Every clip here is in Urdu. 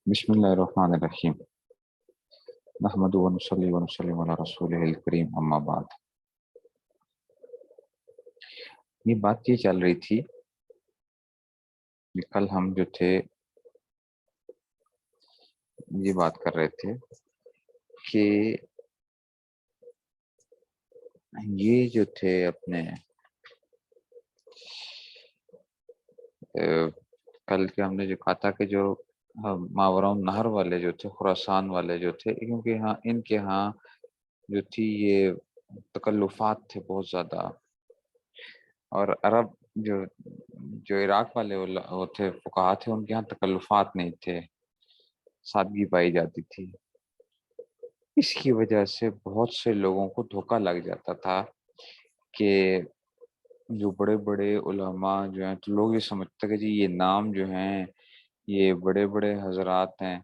بسم اللہ الرحمن الرحیم نحمد ونصلی ونسلم علی رسولہ الکریم اما بعد۔ یہ بات یہ چل رہی تھی کہ کل ہم جو تھے یہ بات کر رہے تھے کہ یہ جو تھے اپنے کل کے ہم نے جو کہا تھا کہ جو ماوراء النہر والے جو تھے، خراسان والے جو تھے، کیونکہ ہاں ان کے ہاں جو تھی یہ تکلفات تھے بہت زیادہ، اور عرب جو جو عراق والے وہ تھے فقہا تھے، ان کے ہاں تکلفات نہیں تھے، سادگی پائی جاتی تھی۔ اس کی وجہ سے بہت سے لوگوں کو دھوکہ لگ جاتا تھا کہ جو بڑے بڑے علماء جو ہیں تو لوگ یہ سمجھتے کہ جی یہ نام جو ہیں یہ بڑے بڑے حضرات ہیں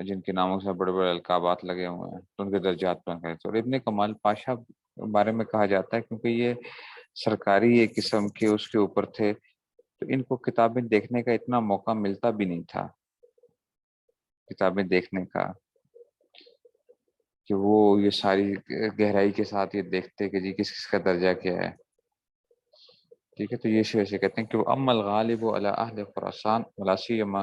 جن کے ناموں سے بڑے بڑے القابات لگے ہوئے ہیں، تو ان کے درجات پر کرتے۔ اور ابن کمال پاشا کے بارے میں کہا جاتا ہے کیونکہ یہ سرکاری ایک قسم کے اس کے اوپر تھے، تو ان کو کتابیں دیکھنے کا اتنا موقع ملتا بھی نہیں تھا، کتابیں دیکھنے کا، کہ وہ یہ ساری گہرائی کے ساتھ یہ دیکھتے کہ جی کس کس کا درجہ کیا ہے۔ ٹھیک ہے، تو یہ شیعہ سے کہتے ہیں کہ وہ ام الغالب علی اہل خراسان ولا سیما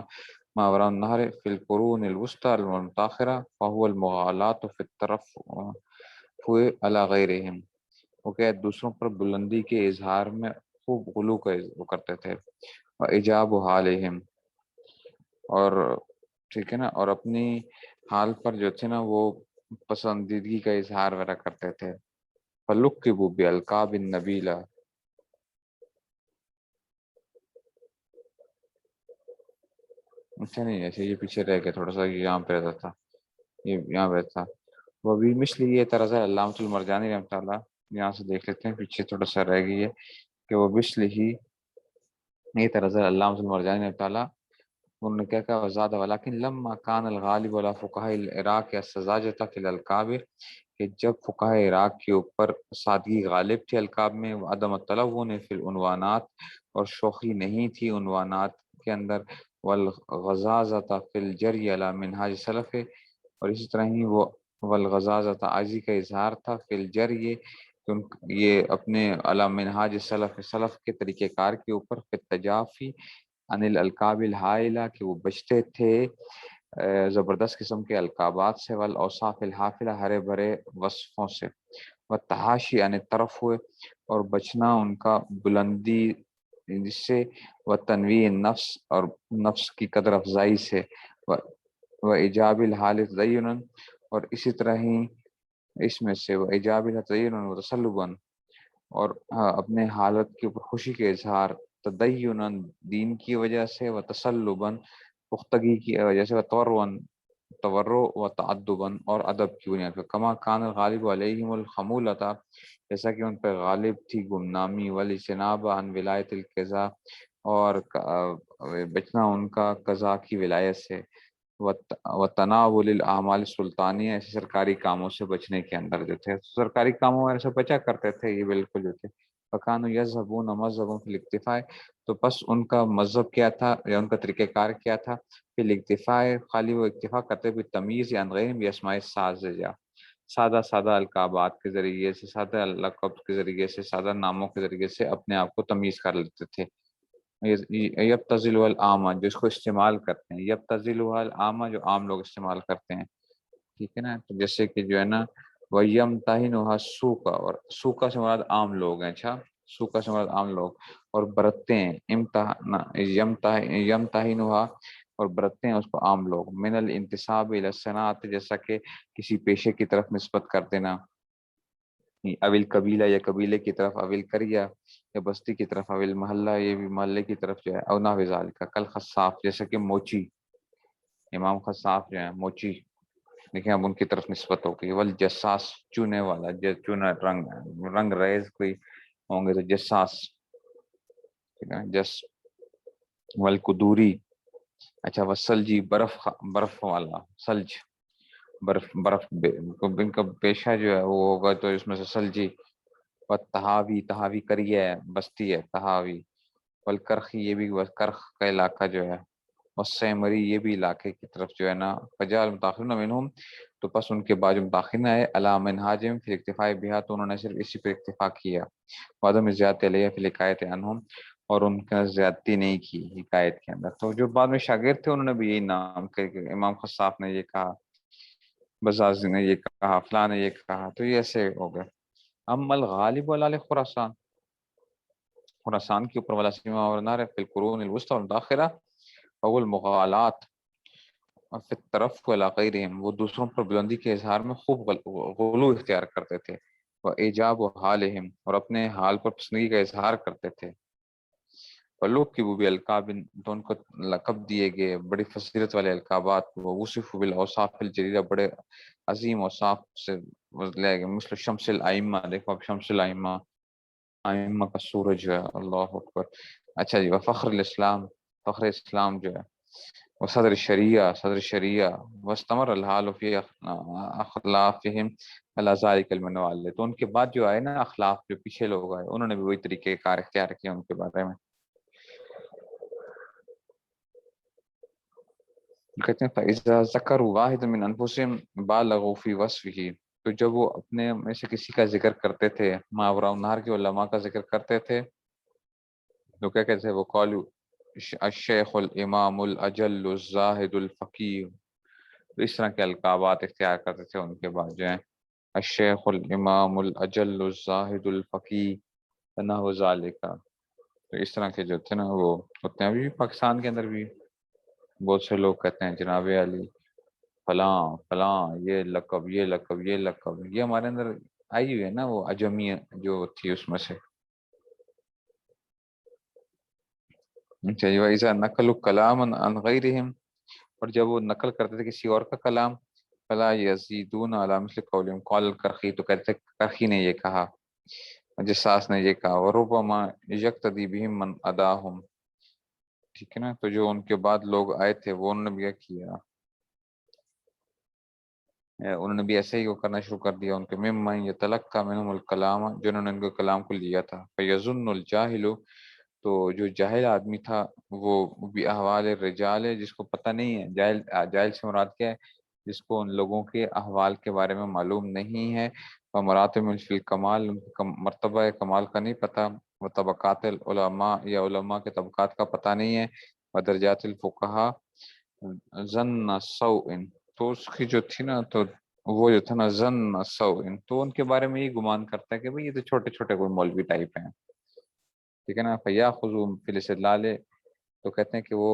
ما وراء النہر فی القرون الوسطی المتاخرہ فهو المغالات فی الترفع علی غیرہم۔ وہ کہ دوسروں پر بلندی کے اظہار میں خوب غلو کا وہ کرتے تھے، وإجاب حالہم، اور ٹھیک ہے نا، اور اپنی حال پر جو تھے نا وہ پسندیدگی کا اظہار وغیرہ کرتے تھے۔ فلقبوا بالقاب النبیلہ، اچھا نہیں ایسے یہ پیچھے رہ گیا تھوڑا سا، یہاں پہ رہتا تھا، یہ یہاں پہ تھا۔ وہ بھی مثل یہ طرز علامۃ المرجانی رحمۃ اللہ، یہاں سے دیکھ لیتے ہیں، پیچھے تھوڑا سا رہ گئی ہے کہ وہ مثل ہی یہ طرز علامۃ المرجانی رحمۃ اللہ، انہوں نے کیا کہا وزاد ولکن لما کان الغالب علی فقہاء العراق السذاجۃ فی الالقاب، کہ جب فقہاء عراق کے اوپر سادگی غالب تھی القاب میں، عدم التلون فی العنوانات، اور شوخی نہیں تھی عنوانات کے اندر، والغزازۃ فی الجری علی منہاج سلف، اور اسی طرح ہی وہ والغزازۃ عاجزی کا اظہار تھا فی الجری، یہ اپنے علی منہاج سلف، سلف کے طریقہ کار کے اوپر، فی التجافی عن الالقاب الحائلہ، کہ وہ بچتے تھے زبردست قسم کے القابات سے، والاوصاف الحافلہ، ہرے بھرے وصفوں سے، والتحاشی عن الترفع، اور بچنا ان کا بلندی جس سے، وتنویع النفس، اور نفس کی قدر افزائی سے، وایجاب الحال تزینا، اور اسی طرح ہی اس میں سے وایجاب تزینا وتسلبا، اور اپنے حالت کے اوپر خوشی کے اظہار، تدینا دین کی وجہ سے، وتسلبا پختگی کی وجہ سے، وتورعا تورع، و تعدبا اور ادب کی بنیاد پر، کما کان الغالب علیہم الخمولۃ، جیسا کہ ان پہ غالب تھی گمنامی، والاجتناب عن ولایت القضاء، اور بچنا ان کا قضاء کی ولایت سے، وتناول الاعمال السلطانیہ، ایسے سرکاری کاموں سے بچنے کے اندر جو تھے، سرکاری کاموں میں سے بچا کرتے تھے یہ بالکل جو تھے۔ فکانوا یذهبون مذهبا فی الاکتفاء، تو بس ان کا مذہب کیا تھا یا ان کا طریقہ کار کیا تھا، فی الاکتفاء، خالی وہ اکتفا کرتے بھی تمیز عن غیرہم باسماء الساذجہ، سادہ سادہ القابات کے ذریعے سے، سادہ لقب کے ذریعے سے، سادہ ناموں کے ذریعے سے اپنے آپ کو تمیز کر لیتے تھے۔ یبتذل العامہ، جو اس کو استعمال کرتے ہیں، یبتذل العامہ، جو عام لوگ استعمال کرتے ہیں، ٹھیک ہے نا، تو جیسے کہ جو ہے نا وَيَمْتَحِنُهَا السُّوقَ، اور سوقہ سے مراد عام لوگ ہیں، اچھا سوقہ سے مراد عام لوگ، اور برتتے ہیں یمتحنها، اور برتتے ہیں اس کو عام لوگ، من الانتساب الی الصناعۃ، جیسا کہ کسی پیشے کی طرف نسبت کر دینا، اویل قبیلہ یا قبیلے کی طرف، اویل قریہ یا بستی کی طرف، اویل محلہ یہ بھی محلے کی طرف جو ہے، او نحو ذالک، کل خصاف، جیسا کہ موچی، امام خصاف جو ہے موچی، دیکھیں اب ان کی طرف نسبت ہو گئی، والجساس، چونے والا، چونا رنگ ریز کوئی ہوں گے تو جساس، ٹھیک ہے جس، والقدوری، اچھا والثلجی، برف والا، ثلج برف ان کا پیشہ جو ہے وہ ہوگا تو اس میں سے ثلجی، والتہاوی، تہاوی کریہ ہے، بستی ہے تہاوی، والکرخی، یہ بھی کرخ کا علاقہ جو ہے، والسیمری یہ بھی علاقے کی طرف جو ہے نا، فجاء المتاخرون منہم تو پس ان کے بعد جو متاخرین آئے، علی منہاجہم فی الاکتفاء بہا تو انہوں نے صرف اسی پر اکتفا کیا، وعدم زیادتی علیہ فی الحکایت عنہم اور ان کا زیادتی نہیں کی حکایت کے اندر۔ تو جو بعد میں شاگرد تھے انہوں نے بھی یہی نام کہ امام خصاف نے یہ کہا، بزازی نے یہ کہا، فلاں نے یہ کہا، تو یہ ایسے ہو گئے۔ اما الغالب علی خراسان، خراسان کے اوپر والا سیما اور نار فی القرون الوسطی والمتاخرہ او المغالات فی الطرف ولا غیرہم، وہ دوسروں پر بلندی کے اظہار میں خوب غلو اختیار کرتے تھے، و ایجاب و حالہم اور اپنے حال پر پسندگی کا اظہار کرتے تھے، فلوق کی وہ بھی القاب تو ان کو لقب دیے گئے بڑی فصیلت والے القابات، وہ وصف بالاوصاف الجلیلہ بڑے عظیم اوصاف سے لے گئے، مثل شمس الائمہ، دیکھو اب شمس الائمہ، ائمہ کا سورج ہے، اللہ اکبر۔ اچھا جی، وفخر الاسلام، فخر اسلام جو ہے، وہ صدر شریعہ، صدر شریعہ، واستمر الحال فی اخلافہم علی ذلک المنوال، تو ان کے بعد جو آئے نا اخلاف، جو پیچھے لوگ آئے انہوں نے بھی وہی طریقے کار اختیار کیے ان کے بارے میں۔ کہتے ہیں فَإِذَا ذَكَرُوا وَاحِدًا مِنْ أَنفُسِهِمْ بَالَغُوا فِي وَصْفِهِ، تو جب وہ اپنے میں سے کسی کا ذکر کرتے تھے، ماورا النہر کے علماء کا ذکر کرتے تھے، تو کیا کہتے ہیں وہ قالوا الشیخ الامام الاجل الزاہد الفقیہ، تو اس طرح کے القابات اختیار کرتے تھے ان کے بعد جو ہیں، الشیخ الامام الاجل الزاہد الفقیہ نحو ذالک، تو اس طرح کے جو تھے نا وہ ہوتے ہیں۔ ابھی بھی پاکستان کے اندر بھی بہت سے لوگ کہتے ہیں جناب علی فلاں فلاں، یہ لقب یہ لقب یہ لقب، یہ ہمارے اندر آئی ہوئی ہے نا وہ عجمی جو تھی اس میں سے۔ چاہیے ویسا نقل کلام عن غیرہم، اور جب وہ نقل کرتے تھے کسی اور کا کلام، فلا یزیدون علی مثل قولہم، قول الکرخی، تو کہتے تھے کرخی نے یہ کہا، جساس نے یہ کہا، وربما یقتدی بہم من اداہم، ٹھیک ہے نا، تو جو ان کے بعد لوگ آئے تھے وہ انہوں نے بھی کیا، انہوں نے بھی ایسے ہی وہ کرنا شروع کر دیا ان کے، ممن یتلقى منهم الکلام، جنہوں نے ان کو کلام کو لیا تھا، فیظن الجاہل، تو جو جاہل آدمی تھا وہ بھی احوال الرجال ہے، جس کو پتہ نہیں ہے، جاہل، جاہل سے مراد کیا ہے، جس کو ان لوگوں کے احوال کے بارے میں معلوم نہیں ہے، ومراتب فی الکمال، ان کے مرتبہ کمال کا نہیں پتہ، و طبقات العلماء، یا علماء کے طبقات کا پتہ نہیں ہے، و درجات الفقہاء ظن سوء، تو اس کی جو تھی نا تو وہ جو تھا نا ظن سوء، تو ان کے بارے میں یہ گمان کرتا ہے کہ بھئی یہ تو چھوٹے چھوٹے کوئی مولوی ٹائپ ہیں، ٹھیک ہے نا، فیاخذوا فی الاستدلال، تو کہتے ہیں کہ وہ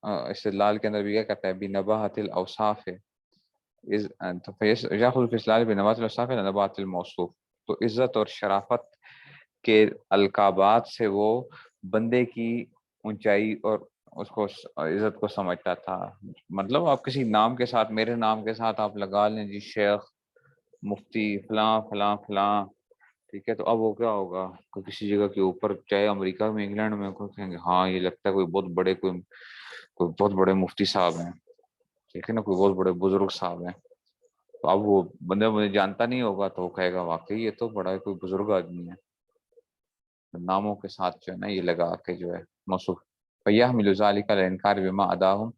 استدلال کے اندر بھی کیا کہتا ہے، بنباہۃ الاوصاف ہے، تو فیاخذ فی الاستدلال بنباہۃ الاوصاف نباہۃ الموصوف، تو عزت اور شرافت کے القابات سے وہ بندے کی اونچائی اور اس کو عزت کو سمجھتا تھا، مطلب آپ کسی نام کے ساتھ، میرے نام کے ساتھ آپ لگا لیں جی شیخ، مفتی، فلاں فلاں فلاں، ٹھیک ہے، تو اب وہ کیا ہوگا، کوئی کسی جگہ کے اوپر، چاہے امریکہ میں، انگلینڈ میں، کوئی کہیں گے ہاں یہ لگتا ہے کوئی بہت بڑے، کوئی بہت بڑے مفتی صاحب ہیں، ٹھیک ہے نا، کوئی بہت بڑے بزرگ صاحب ہیں، تو اب وہ بندے مجھے جانتا نہیں ہوگا تو وہ کہے گا واقعی یہ تو بڑا کوئی بزرگ آدمی ہے، ناموں کے ساتھ جو ہے نا یہ لگا کے جو ہے موصوف، فَيَحْمِلُ ذَلِكَ الْإِنْكَارَ بِمَا عَدَاهُمْ،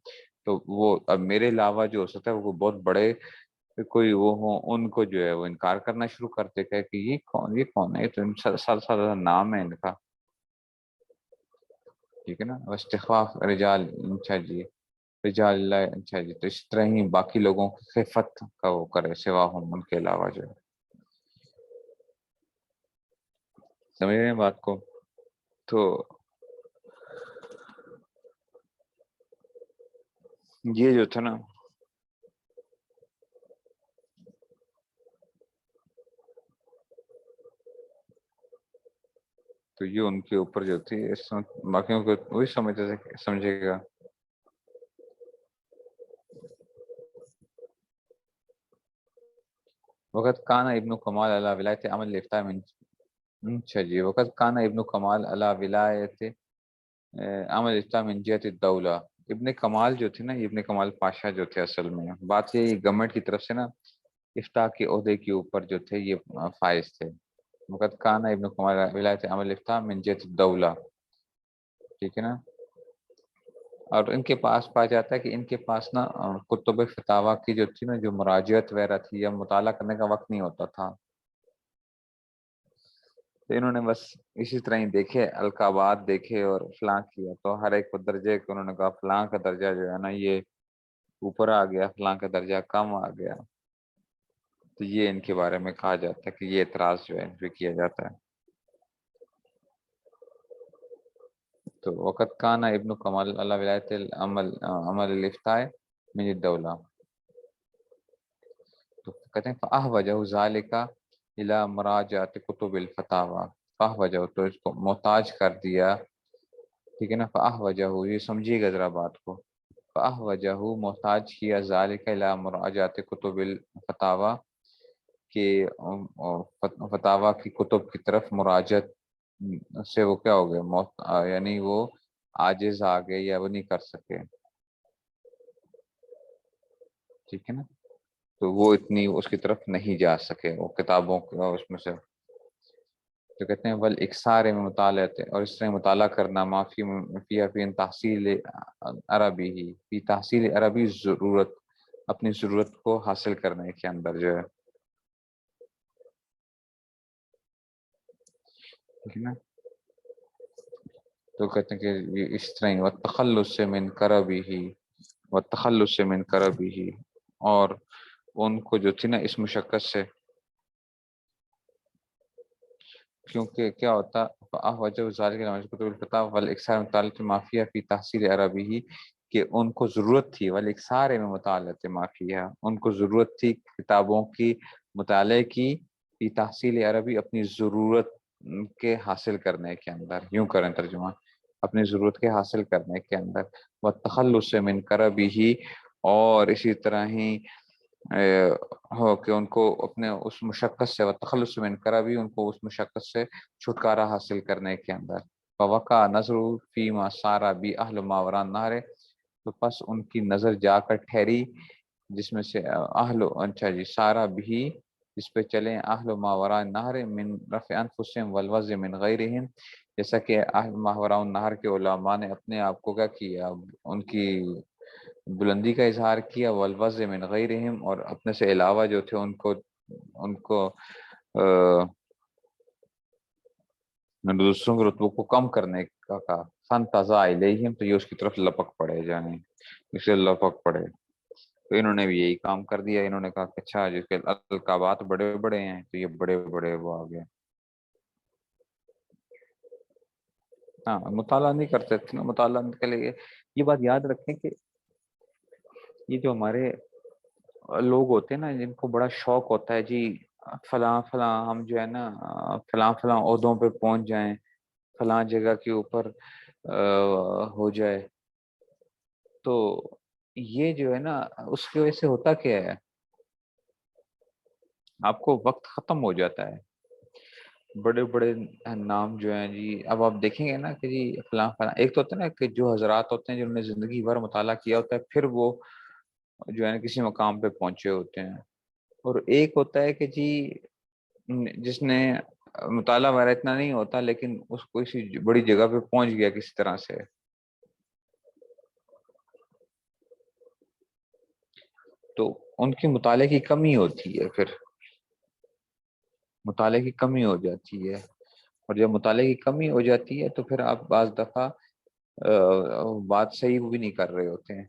تو وہ اب میرے علاوہ جو ہو سکتا ہے وہ بہت بڑے کوئی وہ ہوں، ان کو جو ہے وہ انکار کرنا شروع کرتے کہ یہ کون ہے، یہ تو سادہ نام ہے ان کا، ٹھیک ہے نا، استخفاف رجال، اچھا جی، رجال اللہ، اچھا جی، تو اس طرح ہی باقی لوگوں کی خفت کا وہ کرے، سوا ہوں ان کے علاوہ جو ہے، سمجھ رہے ہیں بات کو، تو یہ جو تھا نا، تو یہ ان کے اوپر جو تھی، باقیوں کو وہی سمجھتے تھے، سمجھے گا، وقت کانا ابن کمال علی ولایت عمل الافتاء من، اچھا جی، وقت کانا ابن کمال علی ولایت عمل الافتاء من جہت الدولہ، ابن کمال جو تھے نا، ابن کمال پاشا جو تھے، اصل میں بات یہ گورنمنٹ کی طرف سے نا افتاء کے عہدے کے اوپر جو تھے یہ فائز تھے، وقت کانا ابن کمال ولایت عمل الافتاء من جہت الدولہ، ٹھیک ہے نا، اور ان کے پاس پایا جاتا ہے کہ ان کے پاس نا کتب فتاوی کی جو تھی نا، جو مراجعت وغیرہ تھی یا مطالعہ کرنے کا وقت نہیں ہوتا تھا، تو انہوں نے بس اسی طرح ہی دیکھے، القابات دیکھے اور فلاں کیا، تو ہر ایک کو درجے کو انہوں نے کہا فلاں کا درجہ جو ہے نا یہ اوپر آ گیا، فلاں کا درجہ کم آ گیا، تو یہ ان کے بارے میں کہا جاتا ہے کہ یہ اعتراض جو ہے ان پہ کیا جاتا ہے۔ تو وقت کانا ابن کمال اللہ ولایت العمل عمل الافتاء من الدولہ، تو کہتے ہیں فاہ وجہ ذالک الی مراجعۃ کتب الفتاوی، فاہ وجہ تو اس کو محتاج کر دیا، ٹھیک ہے نا، فاہ وجہ یہ سمجھیے گا ذرا بات کو، فاہ وجہ محتاج کیا ذالک الی مراجعۃ کتب الفتاوی کہ فتاوی کی کتب کی طرف مراجعت سے وہ کیا ہو گئے، یعنی وہ عاجز آ گئے یا وہ نہیں کر سکے، ٹھیک ہے نا، تو وہ اتنی اس کی طرف نہیں جا سکے وہ کتابوں اس میں سے، تو کہتے ہیں ول اکثار میں مطالعہ، اور اس طرح مطالعہ کرنا معافی فی تحصیل عربی ہی، فی تحصیل عربی ضرورت، اپنی ضرورت کو حاصل کرنے کے اندر جو ہے، ٹھیک ہے نا، تو کہتے ہیں کہ یہ اس طرح والتخلص سے من کربی ہی، والتخلص سے من کربی ہی، اور ان کو جو تھی نا اس مشقت سے، کیونکہ کیا ہوتا وجہ کتب الفتاوی والاکثار مطالعہ معافیہ فی تحصیل عربی ہی، کہ ان کو ضرورت تھی والاکثار میں مطالعہ معافیہ، ان کو ضرورت تھی کتابوں کی مطالعے کی، فی تحصیل عربی اپنی ضرورت کے حاصل کرنے کے اندر، یوں کریں ترجمہ، اپنی ضرورت کے حاصل کرنے کے اندر، والتخلص سے من کربی ہی، اور اسی طرح ہی ہو کہ ان کو اپنے اس مشقت سے، تخلص من کرا بھی ان کو اس مشقت سے چھٹکارا حاصل کرنے کے اندر، فوقع نظر فی ما سارا بھی اہل ماوران نہر، تو پس ان کی نظر جا کر ٹھہری جس میں سے اہل، اچھا جی، سارا بھی جس پہ چلیں اہل ماورا نہر من رفع انفسهم والوضع من غیرہم، جیسا کہ اہل ماورا النہر کے علماء نے اپنے آپ کو کیا کیا، ان کی بلندی کا اظہار کیا، والوضع من غیرہم، اور اپنے سے علاوہ جو تھے ان کو دوسروں کے رتبوں کو کم کرنے کا کہا، فن تضا الیہم، تو یہ اس کی طرف لپک پڑے، یعنی اسے لپک پڑے، تو انہوں نے بھی یہی کام کر دیا، انہوں نے کہا کہ اچھا جس کے القابات بڑے بڑے ہیں تو یہ بڑے بڑے وہ آ گئے، ہاں مطالعہ نہیں کرتے تھے نا، مطالعہ کے لیے یہ بات یاد رکھیں کہ یہ جو ہمارے لوگ ہوتے ہیں نا، جن کو بڑا شوق ہوتا ہے جی فلاں فلاں ہم جو ہے نا فلاں فلاں عہدوں پہ پہنچ جائیں، فلاں جگہ کے اوپر ہو جائے، تو یہ جو ہے نا اس کی وجہ سے ہوتا کیا ہے، آپ کو وقت ختم ہو جاتا ہے، بڑے بڑے نام جو ہیں جی، اب آپ دیکھیں گے نا کہ جی فلاں فلاں، ایک تو ہوتا ہے نا کہ جو حضرات ہوتے ہیں جنہوں نے زندگی بھر مطالعہ کیا ہوتا ہے، پھر وہ جو ہے نا کسی مقام پہ پہنچے ہوتے ہیں، اور ایک ہوتا ہے کہ جی جس نے مطالعہ وغیرہ اتنا نہیں ہوتا لیکن اس کو کسی بڑی جگہ پہ پہنچ گیا کسی طرح سے، تو ان کی مطالعے کی کمی ہوتی ہے، پھر مطالعے کی کمی ہو جاتی ہے، اور جب مطالعے کی کمی ہو جاتی ہے تو پھر آپ بعض دفعہ بات صحیح بھی نہیں کر رہے ہوتے ہیں،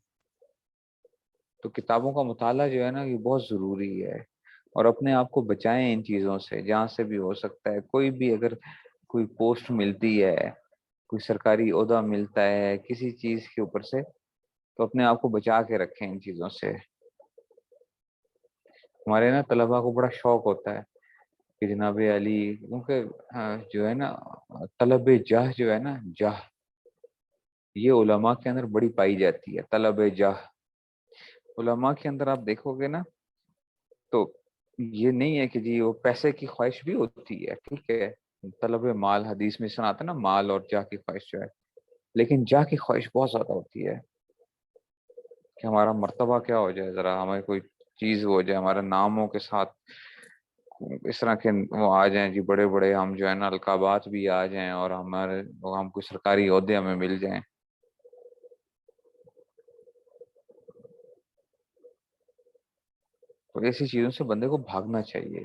تو کتابوں کا مطالعہ جو ہے نا یہ بہت ضروری ہے، اور اپنے آپ کو بچائیں ان چیزوں سے جہاں سے بھی ہو سکتا ہے، کوئی بھی اگر کوئی پوسٹ ملتی ہے، کوئی سرکاری عہدہ ملتا ہے کسی چیز کے اوپر سے، تو اپنے آپ کو بچا کے رکھیں ان چیزوں سے، ہمارے نا طلباء کو بڑا شوق ہوتا ہے کہ جناب علی، کیونکہ جو ہے نا طلب جاہ جو ہے نا، جاہ یہ علماء کے اندر بڑی پائی جاتی ہے، طلب جاہ علماء کے اندر آپ دیکھو گے نا، تو یہ نہیں ہے کہ جی وہ پیسے کی خواہش بھی ہوتی ہے، ٹھیک ہے، طلب مال، حدیث میں سنا آتا ہے نا مال اور جاہ کی خواہش جو ہے، لیکن جاہ کی خواہش بہت زیادہ ہوتی ہے کہ ہمارا مرتبہ کیا ہو جائے، ذرا ہمیں کوئی چیز ہو جائے، ہمارے ناموں کے ساتھ اس طرح کے وہ آ جائیں جی، بڑے بڑے ہم جو ہے نا القابات بھی آ جائیں، اور ہم کوئی سرکاری عہدے ہمیں مل جائیں، ایسی چیزوں سے بندے کو بھاگنا چاہیے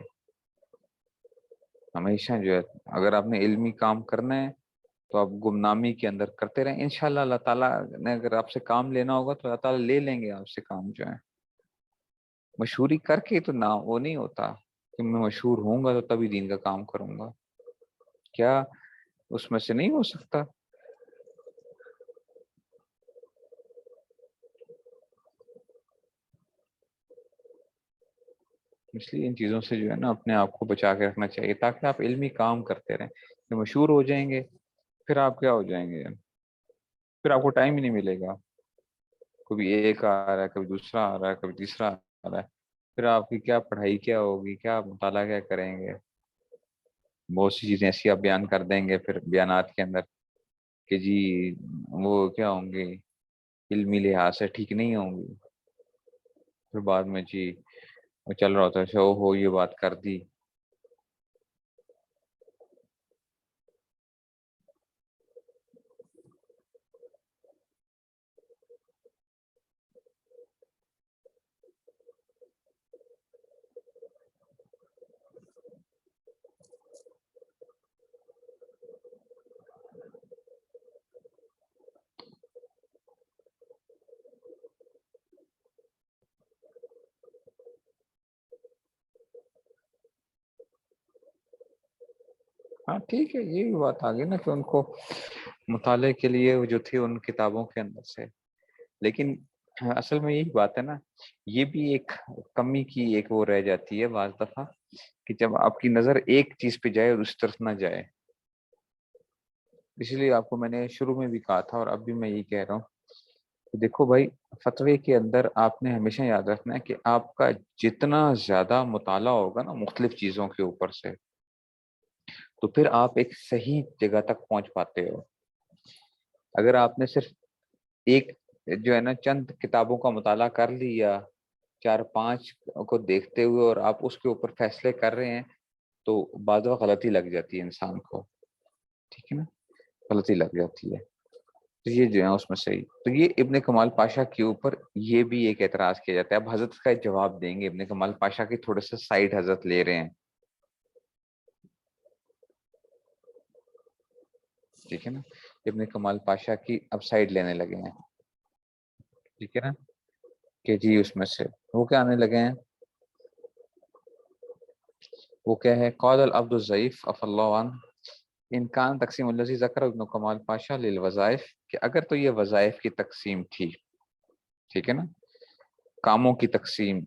ہمیشہ جو ہے. اگر آپ نے علمی کام کرنا ہے تو آپ گمنامی کے اندر کرتے رہیں. انشاءاللہ اللہ تعالیٰ نے اگر آپ سے کام لینا ہوگا تو اللہ تعالیٰ لے لیں گے آپ سے کام جو ہے. مشہوری کر کے تو نہ وہ نہیں ہوتا کہ میں مشہور ہوں گا تو تبھی دین کا کام کروں گا. کیا اس میں سے نہیں ہو سکتا؟ اس لیے ان چیزوں سے جو ہے نا اپنے آپ کو بچا کے رکھنا چاہیے تاکہ آپ علمی کام کرتے رہیں. کہ مشہور ہو جائیں گے پھر آپ کیا ہو جائیں گے، پھر آپ کو ٹائم ہی نہیں ملے گا. کبھی ایک آ رہا ہے، کبھی دوسرا آ رہا ہے، کبھی تیسرا آ رہا ہے. پھر آپ کی کیا پڑھائی کیا ہوگی، کیا مطالعہ کیا کریں گے. بہت سی چیزیں ایسی آپ بیان کر دیں گے پھر بیانات کے اندر کہ جی وہ کیا ہوں گی، علمی لحاظ سے ٹھیک نہیں ہوں گی. پھر بعد میں جی وہ چل رہا ہوتا ہے او ہو یہ بات کر دی. ہاں ٹھیک ہے، یہ بھی بات آ گئی نا کہ ان کو مطالعے کے لیے وہ جو تھی ان کتابوں کے اندر سے. لیکن اصل میں یہی بات ہے نا، یہ بھی ایک کمی کی ایک وہ رہ جاتی ہے بعض دفعہ کہ جب آپ کی نظر ایک چیز پہ جائے اور اس طرف نہ جائے. اس لیے آپ کو میں نے شروع میں بھی کہا تھا اور اب بھی میں یہی کہہ رہا ہوں کہ دیکھو بھائی، فتوے کے اندر آپ نے ہمیشہ یاد رکھنا ہے کہ آپ کا جتنا زیادہ مطالعہ ہوگا نا مختلف چیزوں کے اوپر سے تو پھر آپ ایک صحیح جگہ تک پہنچ پاتے ہو. اگر آپ نے صرف ایک جو ہے نا چند کتابوں کا مطالعہ کر لیا، چار پانچ کو دیکھتے ہوئے اور آپ اس کے اوپر فیصلے کر رہے ہیں تو بعض وقت غلطی لگ جاتی ہے انسان کو. ٹھیک ہے نا، غلطی لگ جاتی ہے. تو یہ جو ہے اس میں صحیح. تو یہ ابن کمال پاشا کے اوپر یہ بھی ایک اعتراض کیا جاتا ہے. اب حضرت کا جواب دیں گے. ابن کمال پاشا کی تھوڑے سے سائڈ حضرت لے رہے ہیں. ٹھیک ہے نا، ابن کمال پاشا کی اب سائڈ لینے لگے ہیں. ٹھیک ہے نا، کہ جی اس میں سے وہ کیا آنے لگے ہیں، وہ کیا ہے، قال العبد الضعیف عف اللہ عنہ انکان تقسیم الذی ذکر ابن کمال پاشا للوظائف، کہ اگر تو یہ وظائف کی تقسیم تھی، ٹھیک ہے نا، کاموں کی تقسیم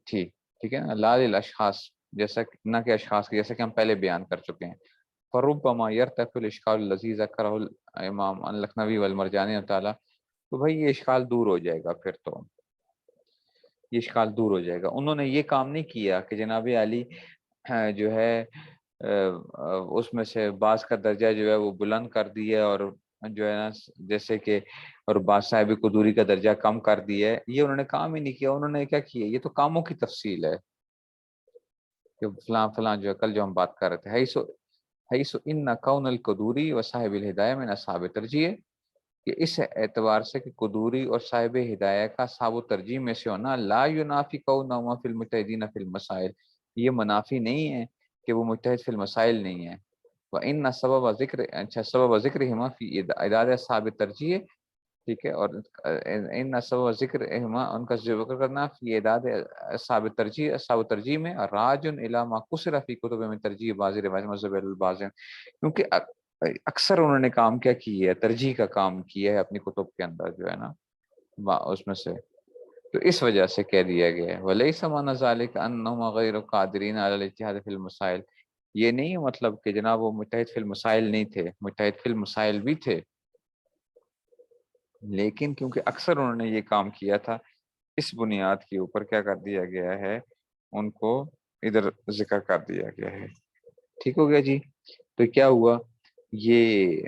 تھی، ٹھیک ہے نا، لا للاشخاص، جیسا نہ کہ اشخاص کی، جیسا کہ ہم پہلے بیان کر چکے ہیں. فربما يرتفع الاشکال الذی ذکرہ الامام اللخنوی والمرجانی تعالی، تو بھائی یہ اشکال دور ہو جائے گا. پھر تو یہ اشکال دور ہو جائے گا. انہوں نے یہ کام نہیں کیا کہ جناب علی جو ہے اس میں سے بعض کا درجہ جو ہے وہ بلند کر دیا اور جو ہے نا جیسے کہ اور بعض صاحب قدوری کا درجہ کم کر دیا ہے. یہ انہوں نے کام ہی نہیں کیا. انہوں نے کیا کیا، یہ تو کاموں کی تفصیل ہے کہ فلاں فلاں جو ہے کل جو ہم بات کر رہے تھے حیث ان کون القدوری و صاحب الہدایہ من اصحاب ترجیح، کہ اس اعتبار سے کہ قدوری اور صاحب ہدایہ کا صحاب و ترجیح میں سے ہونا لا ینافی کونہما فی المجتہدین فی المسائل، یہ منافی نہیں ہے کہ وہ مجتہد فی المسائل نہیں ہے. وان سبب ذکر، اچھا سبب ذکرہما فی اعداد اصحاب ترجیح، ٹھیک ہے، اور ان سبب ذکر اہما ان کا ذکر کرنا فی اعداد اصحاب ترجیح میں راجن الی ما قصر فی کتب میں ترجیح بعض روایت مذہب الباز، کیونکہ اکثر انہوں نے کام کیا کی ہے، ترجیح کا کام کیا ہے اپنی کتب کے اندر جو ہے نا اس میں سے. تو اس وجہ سے کہہ دیا گیا ہے ولیس معنی ذلک انہم غیر قادرین علی الاجتہاد فی المسائل، یہ نہیں مطلب کہ جناب وہ مجتہد فی المسائل نہیں تھے، مجتہد فی المسائل بھی تھے، لیکن کیونکہ اکثر انہوں نے یہ کام کیا تھا اس بنیاد کے اوپر کیا کر دیا گیا ہے، ان کو ادھر ذکر کر دیا گیا ہے. ٹھیک ہو گیا جی. تو کیا ہوا، یہ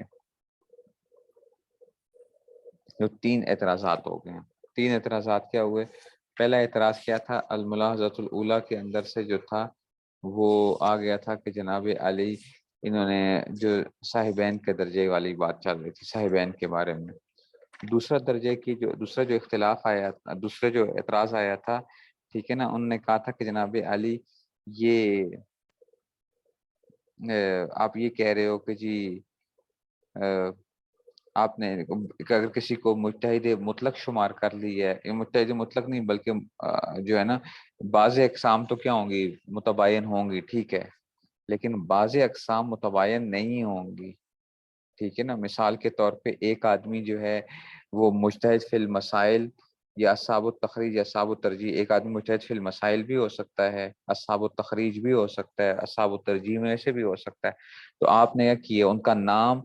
جو تین اعتراضات ہو گئے ہیں. تین اعتراضات کیا ہوئے، پہلا اعتراض کیا تھا، الملاحظۃ الاولیٰ کے اندر سے جو تھا وہ آ گیا تھا کہ جناب علی انہوں نے جو صاحبین کے درجے والی بات چل رہی تھی صاحبین کے بارے میں. دوسرا درجے کی جو دوسرا جو اختلاف آیا، دوسرا جو اعتراض آیا تھا، ٹھیک ہے نا. انہوں نے کہا تھا کہ جناب علی یہ آپ یہ کہہ رہے ہو کہ جی آپ نے اگر کسی کو مجتہد مطلق شمار کر لی ہے، مجتہد مطلق نہیں بلکہ جو ہے نا بعض اقسام تو کیا ہوں گی، متباین ہوں گی، ٹھیک ہے، لیکن بعض اقسام متباین نہیں ہوں گی. ٹھیک ہے نا. مثال کے طور پہ ایک آدمی جو ہے وہ مجتہد فی المسائل یا اصحاب التخریج یا اصحاب الترجیح، ایک آدمی مجتہد فی المسائل بھی ہو سکتا ہے، اصحاب التخریج بھی ہو سکتا ہے، اصحاب الترجیح میں سے بھی ہو سکتا ہے. تو آپ نے کیا کیا، ان کا نام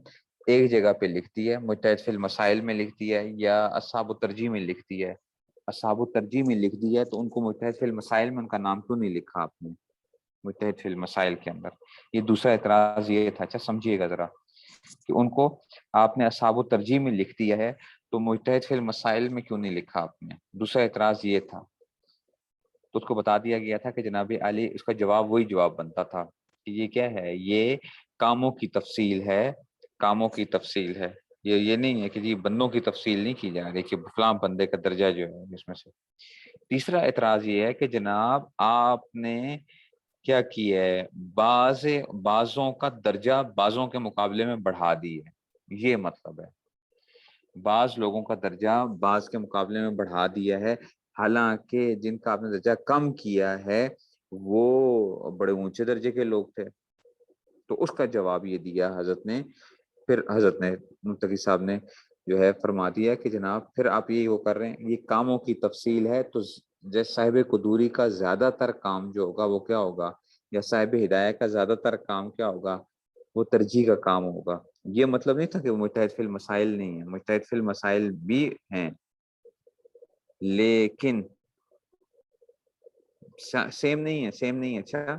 ایک جگہ پہ لکھ دیا ہے، مجتہد فی المسائل میں لکھ دیا ہے یا اصحاب الترجیح میں لکھ دیا ہے. اصحاب الترجیح میں لکھ دیا ہے تو ان کو مجتہد فی المسائل میں ان کا نام کیوں نہیں لکھا آپ نے مجتہد فی المسائل کے اندر؟ یہ دوسرا اعتراض یہ تھا. اچھا سمجھیے گا ذرا کہ ان کو آپ نے اصحاب الترجیح میں لکھ دیا ہے تو مجتہد فی المسائل میں کیوں نہیں لکھا آپ نے؟ دوسرا اعتراض یہ تھا. تو اس کو بتا دیا گیا تھا کہ جناب علی اس کا جواب وہی جواب بنتا تھا کہ یہ کیا ہے، یہ کاموں کی تفصیل ہے، کاموں کی تفصیل ہے. یہ نہیں ہے کہ جی بندوں کی تفصیل نہیں کی جا رہی کہ فلاں بندے کا درجہ جو ہے اس میں سے. تیسرا اعتراض یہ ہے کہ جناب آپ نے کیا کیا ہے، بعضوں کا درجہ بعضوں کے مقابلے میں بڑھا دی ہے. یہ مطلب ہے بعض لوگوں کا درجہ بعض کے مقابلے میں بڑھا دیا ہے، حالانکہ جن کا آپ نے درجہ کم کیا ہے وہ بڑے اونچے درجے کے لوگ تھے. تو اس کا جواب یہ دیا حضرت نے. پھر حضرت نے منتقی صاحب نے جو ہے فرما دیا کہ جناب پھر آپ یہ وہ کر رہے ہیں، یہ کاموں کی تفصیل ہے، تو جیسے صاحب قدوری کا زیادہ تر کام جو ہوگا وہ کیا ہوگا، یا صاحب ہدایہ کا زیادہ تر کام کیا ہوگا، وہ ترجیح کا کام ہوگا. یہ مطلب نہیں تھا کہ وہ مجتہد فی المسائل نہیں ہے، مجتہد فی المسائل بھی ہیں، لیکن سیم نہیں ہے، سیم نہیں ہے. اچھا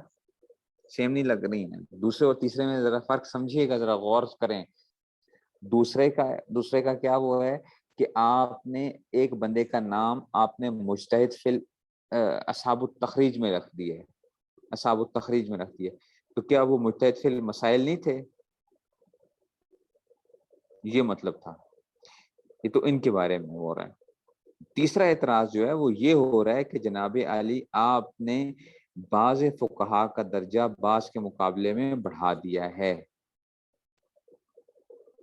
سیم نہیں لگ رہی ہیں. دوسرے اور تیسرے میں ذرا فرق سمجھیے گا، ذرا غور کریں. دوسرے کا کیا وہ ہے کہ آپ نے ایک بندے کا نام آپ نے مجتہد فی اصحاب التخریج میں رکھ دیا ہے، اصحاب التخریج میں رکھ دیا، تو کیا وہ مجتہد فی المسائل نہیں تھے؟ یہ مطلب تھا. یہ تو ان کے بارے میں ہو رہا ہے. تیسرا اعتراض جو ہے وہ یہ ہو رہا ہے کہ جناب علی آپ نے بعض فقہا کا درجہ بعض کے مقابلے میں بڑھا دیا ہے.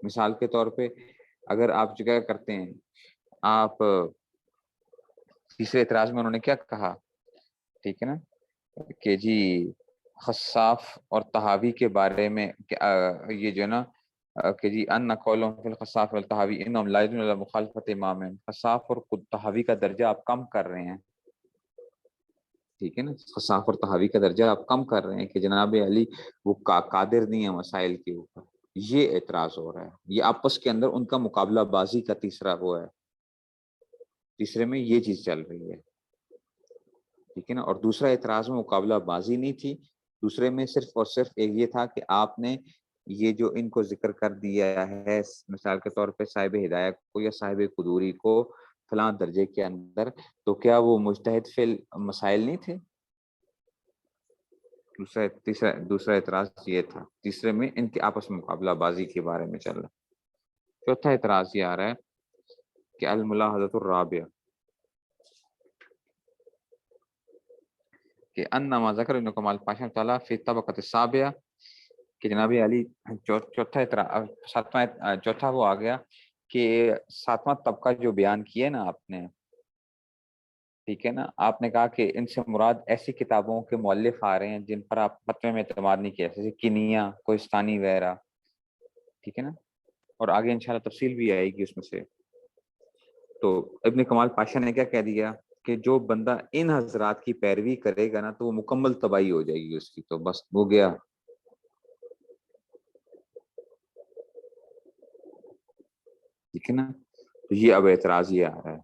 مثال کے طور پہ اگر آپ کیا کرتے ہیں، آپ تیسرے اعتراض میں انہوں نے کیا کہا، ٹھیک ہے نا، کہ جی خصاف اور طحاوی کے بارے میں یہ جو ہے نا کہ جی ان قولهم فی الخصاف والطحاوی انہم لا يدلون علی مخالفت امام، خصاف اور طحاوی کا درجہ آپ کم کر رہے ہیں. ٹھیک ہے نا، خصاف اور طحاوی کا درجہ آپ کم کر رہے ہیں کہ جناب علی وہ قادر نہیں ہے مسائل کے اوپر. یہ اعتراض ہو رہا ہے. یہ آپس کے اندر ان کا مقابلہ بازی کا تیسرا وہ ہے، تیسرے میں یہ چیز چل رہی ہے. ٹھیک ہے نا. اور دوسرا اعتراض میں مقابلہ بازی نہیں تھی، دوسرے میں صرف اور صرف ایک یہ تھا کہ آپ نے یہ جو ان کو ذکر کر دیا ہے، مثال کے طور پہ صاحب ہدایت کو یا صاحب قدوری کو فلاں درجے کے اندر، تو کیا وہ مجتہد فی المسائل نہیں تھے؟ دوسرا اعتراض یہ تھا. تیسرے میں ان کے آپس میں مقابلہ بازی کے بارے میں چل رہا ہے. چوتھا اعتراض یہ آ رہا ہے کہ الملاحظۃ الرابعہ کہ انما ذکر ابن کمال پاشا تعالیٰ فی طبقۃ السابعہ، کہ جناب علی چوتھا وہ آ گیا کہ ساتواں طبقہ جو بیان کیا نا آپ نے، ٹھیک ہے نا، آپ نے کہا کہ ان سے مراد ایسی کتابوں کے مؤلف آ رہے ہیں جن پر آپ فتوے میں اعتماد نہیں کیا، جیسے کنیا، کوہستانی وغیرہ. ٹھیک ہے نا. اور آگے انشاءاللہ تفصیل بھی آئے گی اس میں سے. تو ابن کمال پاشا نے کیا کہہ دیا کہ جو بندہ ان حضرات کی پیروی کرے گا نا تو وہ مکمل تباہی ہو جائے گی اس کی، تو بس ہو گیا. ٹھیک ہے نا. تو یہ اب اعتراض یہ آ رہا ہے.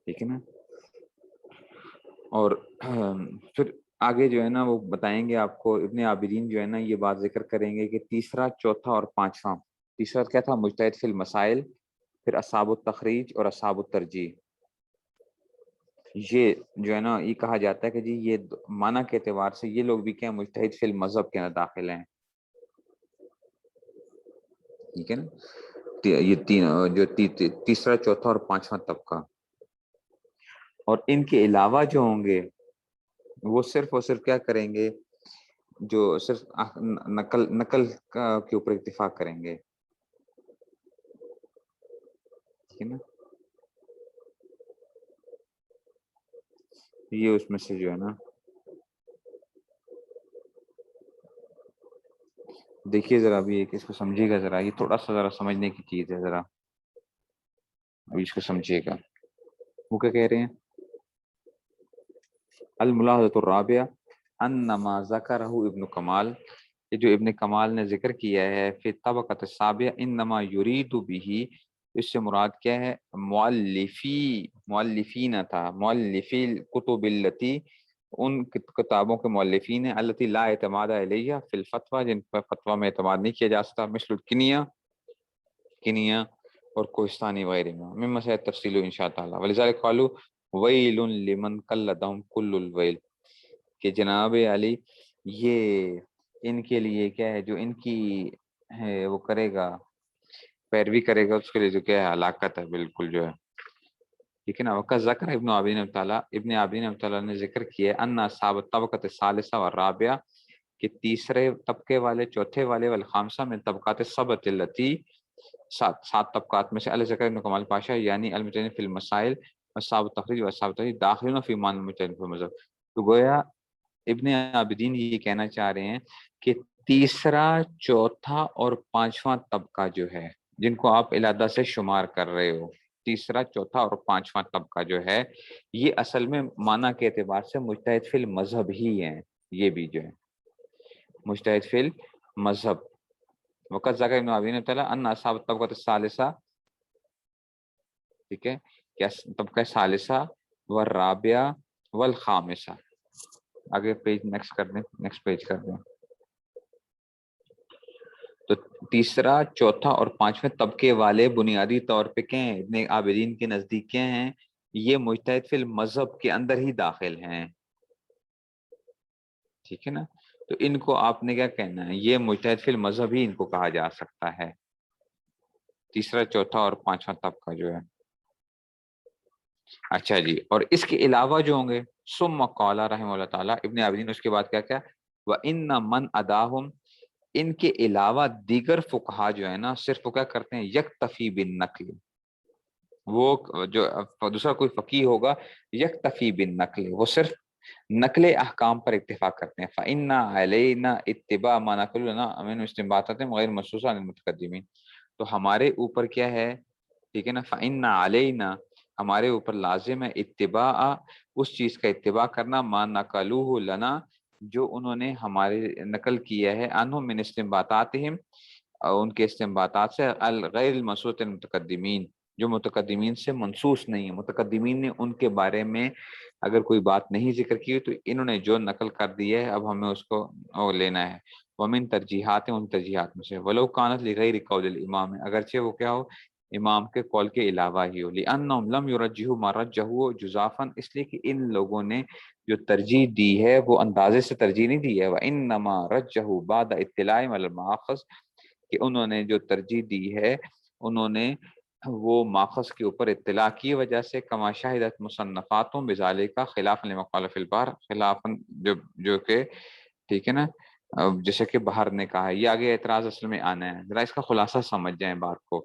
ٹھیک ہے نا. اور پھر آگے جو ہے نا وہ بتائیں گے آپ کو، ابن عابدین جو ہے نا یہ بات ذکر کریں گے کہ تیسرا، چوتھا اور پانچواں. تیسرا کیا تھا؟ مجتہد فی المسائل، پھر اصحاب التخریج اور اصحاب الترجیح. یہ جو ہے نا یہ کہا جاتا ہے کہ جی یہ معنی کے اعتبار سے یہ لوگ بھی کیا مجتہد فی المذہب کے اندر داخل ہیں. ٹھیک ہے نا. یہ تین جو تیسرا چوتھا اور پانچواں طبقہ، اور ان کے علاوہ جو ہوں گے وہ صرف اور صرف کیا کریں گے، جو صرف نقل کے اوپر اتفاق کریں گے، ٹھیک ہے نا. یہ اس میں سے جو ہے نا، دیکھیے ذرا ابھی ایک اس کو سمجھیے گا ذرا، یہ تھوڑا سا ذرا سمجھنے کی چیز ہے، ذرا ابھی اس کو سمجھیے گا. وہ کیا کہہ رہے ہیں، الملاحظۃ الرابعہ ان ما ذکرہ ابن کمال، یہ جو ابن کمال نے ذکر کیا ہے فی طبقۃ السابعہ انما یرید بہ، اس سے مراد کیا ہے، مؤلفین تھا، مؤلفی الکتب التی، ان کتابوں کے مؤلفین ہیں، التی لا اعتماد علیہ فی الفتویٰ، جن پر فتویٰ میں اعتماد نہیں کیا جا سکتا، مثل کنیا اور کوہستانی وغیرہ میں، من مسائل تفصیل ان شاء اللہ. ولذلك قالوا ویل لمن قلدهم کل الویل، کہ جناب علی یہ ان کے لیے کیا ہے، جو ان کی ہے وہ کرے گا، پیروی کرے گا، اس کے لیے جو کیا ہے ہلاکت ہے بالکل جو ہے، ٹھیک ہے نا. وقت ذکر ابن عابدین ابن عابدین نے ذکر کیا ہے ان اصحاب الطبقۃ الثالثہ والرابعہ، کہ تیسرے طبقے والے، چوتھے والے، والخامسہ من طبقات السبعۃ التی، سات طبقات میں سے، ذکر ابن کمال پاشا یعنی المتعین فی المسائل اصحاب التخریج و اصحاب التخریج داخلون فی مان المتعین فی المذہب. تو گویا ابن عابدین یہ کہنا چاہ رہے ہیں کہ تیسرا، چوتھا اور پانچواں طبقہ جو ہے، جن کو آپ علادہ سے شمار کر رہے ہو، تیسرا، چوتھا اور پانچواں طبقہ جو ہے، یہ اصل میں معنی کے اعتبار سے مجتہد فی المذہب ہی ہیں. یہ بھی جو ہے مجتہد فی المذہب. وقت ذکر ابن عابدین تعالیٰ ان اصحاب الطبقۃ الثالثہ، ٹھیک ہے، کیا طبقہ ثالثہ والرابعہ والخامسہ. آگے پیج نیکسٹ کر دیں، نیکسٹ پیج کر دیں. تو تیسرا، چوتھا اور پانچویں طبقے والے بنیادی طور پہ کیا ہیں، ابن عابدین کے نزدیک کیا ہیں، یہ مجتہد فی المذہب کے اندر ہی داخل ہیں، ٹھیک ہے نا. تو ان کو آپ نے کیا کہنا ہے، یہ مجتہد فی المذہب ہی ان کو کہا جا سکتا ہے، تیسرا، چوتھا اور پانچواں طبقہ جو ہے. اچھا جی، اور اس کے علاوہ جو ہوں گے، ثم قال رحمہ اللہ تعالیٰ، ابن عابدین اس کے بعد کیا کیا، وَإِنَّ مَنْ أَدَاهُمْ، ان کے علاوہ دیگر فقہا جو ہے نا، صرف وہ کیا کرتے ہیں، یکتفی بالنقل، وہ جو دوسرا کوئی فقیہ ہوگا، یکتفی بالنقل، وہ صرف نقل احکام پر اتفاق کرتے ہیں. فَإِنَّ عَلَيْنَا اتِّبَاعَ مَا نَقَلُ لَنَا مِنْ اسْتِنبَاطَاتٍ غَيْرِ مَنْصُوصَةٍ عَنِ الْمُتَقَدِّمِينَ. تو ہمارے اوپر کیا ہے، ٹھیک ہے نا، فَإِنَّ عَلَيْنَا، ہمارے اوپر لازم ہے، اتباع، اس چیز کا اتباع کرنا، ما نقلوہ لنا، جو انہوں نے ہمارے نقل کیا ہے، انہم من استنباطاتہم، ان کے استنباطات سے، الغیر المنصوص المتقدمین، جو متقدمین سے منصوص نہیں ہے، متقدمین نے ان کے بارے میں اگر کوئی بات نہیں ذکر کی تو انہوں نے جو نقل کر دی ہے اب ہمیں اس کو لینا ہے. ومن ترجیحات، ان ترجیحات میں سے، ولو کانت لغیر قول الامام، اگرچہ وہ کیا ہو، امام کے قول کے علاوہ ہی ہو، لأنہم لم یرجحوا ما رجحوا جزافا، اس لیے کہ ان لوگوں نے جو ترجیح دی ہے وہ اندازے سے ترجیح نہیں دی ہے، وانما رجحوا بعد اطلاع علی الماخذ، کہ انہوں نے جو ترجیح دی ہے انہوں نے وہ ماخذ کے اوپر اطلاع کی وجہ سے، کما شاہدت مصنفاتوں بذالک خلاف لما قال فی البحر، خلاف جو کہ ٹھیک ہے نا، جیسے کہ بحر نے کہا ہے. یہ آگے اعتراض اصل میں آنا ہے، ذرا اس کا خلاصہ سمجھ جائیں بات کو.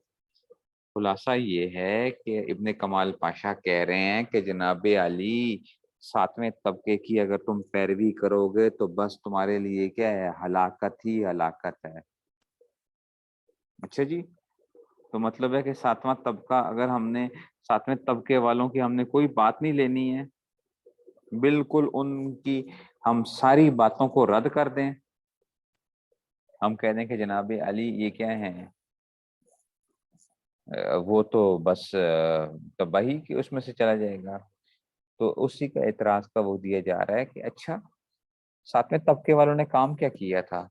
خلاصہ یہ ہے کہ ابن کمال پاشا کہہ رہے ہیں کہ جناب علی، ساتویں طبقے کی اگر تم پیروی کرو گے تو بس تمہارے لیے کیا ہے، ہلاکت ہی ہلاکت ہے. اچھا جی، تو مطلب ہے کہ ساتواں طبقہ، اگر ہم نے ساتویں طبقے والوں کی ہم نے کوئی بات نہیں لینی ہے، بالکل ان کی ہم ساری باتوں کو رد کر دیں، ہم کہہ دیں کہ جناب علی یہ کیا ہیں، وہ تو بس تباہی کی اس میں سے چلا جائے گا. تو اسی کا اعتراض کا وہ دیا جا رہا ہے کہ اچھا، ساتویں طبقے والوں نے کام کیا کیا تھا،